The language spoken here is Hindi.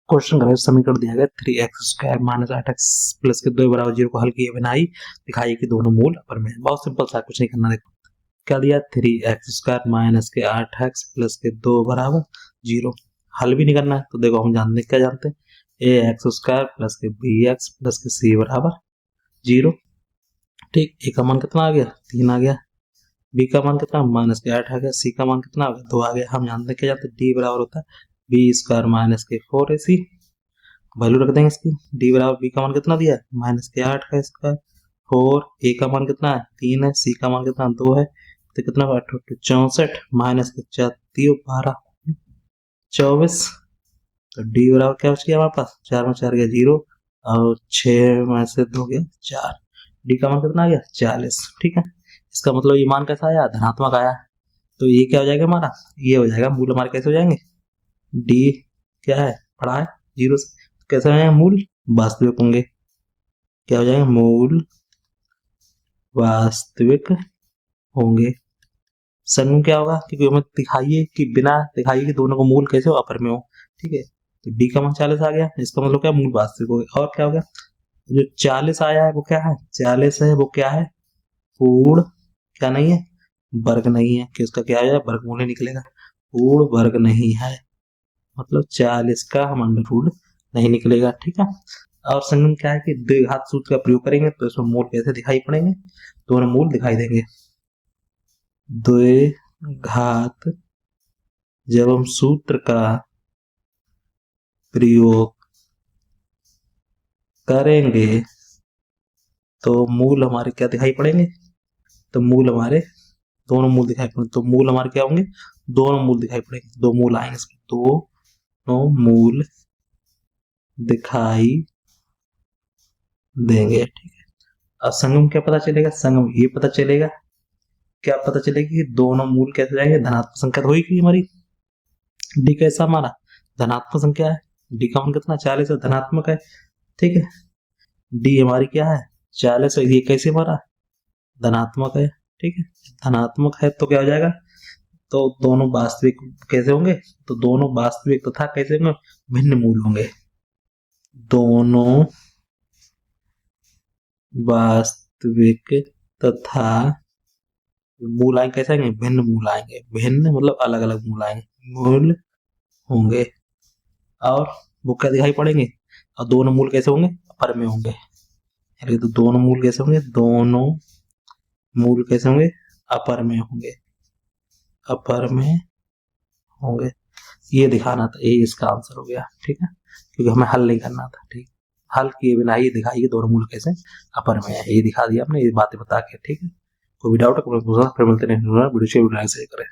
क्वेश्चन करें, समीकरण दिया गया 3x² माइनस 8x प्लस के 2 बराबर 0 को हल किए बिना ही दिखाइए कि दोनों मूल अपर में है। बहुत सिंपल सा, कुछ नहीं करना। देखो क्या दिया, 3x² माइनस के 8x प्लस के 2 बराबर 0। हल भी नहीं करना है, तो देखो हम जानते क्या जानते हैं, ax² प्लस के bx प्लस के c बराबर 0। ठीक, a का मान कितना आ गया, 3 आ गया, b का मान कितना माइनस के 8 आ गया, c का मान कितना आ गया 2 आ गया। हम जानते क्या जानते, d बराबर होता है b² माइनस के 4ac। वैल्यू रख देंगे इसकी, d बराबर b का मान कितना दिया है माइनस के 8 का स्क्वायर, 4 a का मान कितना है 3 है, c का मान कितना 2 है, तो कितना 64 माइनस के 4 12 24। तो d बराबर क्या बच गया हमारे पास, 4 में 4 गया 0 और 6 में से 2 गया 4। d का मान कितना आ गया 40। ठीक है, इसका मतलब ये मान कैसा आया, धनात्मक आया। तो ये क्या हो जाएगा हमारा, ये हो जाएगा मूल हमारे कैसे हो जाएंगे, d क्या है पढ़ा है 0 से, कैसे हो जाएंगे मूल वास्तविक होंगे। क्या हो जाएंगे, मूल वास्तविक होंगे। संगम क्या होगा, क्योंकि हमें दिखाइए कि बिना दिखाइए कि दोनों को मूल कैसे हो अपर में हो। ठीक है, तो d का मान 40 आ गया, इसका मतलब क्या, मूल वास्तविक हो गया। और क्या हो गया, जो 40 आया है वो क्या है, 40 है वो क्या है, पूर्ण क्या नहीं है, वर्ग नहीं है, कि उसका क्या है वर्गमूल निकलेगा, पूर्ण वर्ग नहीं है, मतलब 40 का हम अंडर नहीं निकलेगा। ठीक है, और संगम क्या है कि द्विघात सूत्र का प्रयोग करेंगे तो इसमें मूल कैसे दिखाई पड़ेंगे, दोनों मूल दिखाई देंगे। द्विघात जब हम सूत्र का प्रयोग करेंगे तो मूल हमारे क्या दिखाई पड़ेंगे, तो मूल हमारे दोनों मूल दिखाई पड़ेंगे। तो मूल हमारे क्या होंगे, दोनों मूल दिखाई पड़ेंगे, दो मूल आएंगे, दोनों मूल दिखाई देंगे। ठीक है, अब संगम क्या पता चलेगा, संगम ये पता चलेगा, क्या पता चलेगा कि दोनों मूल कैसे जाएंगे, धनात्मक संख्या तो होगी हमारी, डी कैसा हमारा धनात्मक संख्या है, डी का मान कितना 40 है, धनात्मक है। ठीक है, डी हमारी क्या है 40 है, ये कैसे हमारा धनात्मक है। ठीक है, धनात्मक है तो क्या हो जाएगा, तो दोनों वास्तविक कैसे होंगे, तो दोनों वास्तविक तथा कैसे होंगे, भिन्न मूल होंगे, दोनों वास्तविक तथा मूल आएंगे कैसे आएंगे, भिन्न मूल आएंगे, भिन्न मतलब अलग अलग मूल आएंगे, मूल होंगे। और वो क्या दिखाई पड़ेंगे, और दोनों मूल कैसे होंगे, अपर में होंगे। तो दोनों मूल कैसे होंगे, दोनों मूल कैसे होंगे, अपर में होंगे, अपर में होंगे। ये दिखाना था, ये इसका आंसर हो गया। ठीक है, क्योंकि हमें हल नहीं करना था। ठीक, हल किए बिना ही दिखाइए दोनों मूल कैसे अपर में है, ये दिखा दिया हमने, ये बातें बता के। ठीक है, कोई भी डाउट है फिर मिलते नहीं, वीडियो शेयर करें।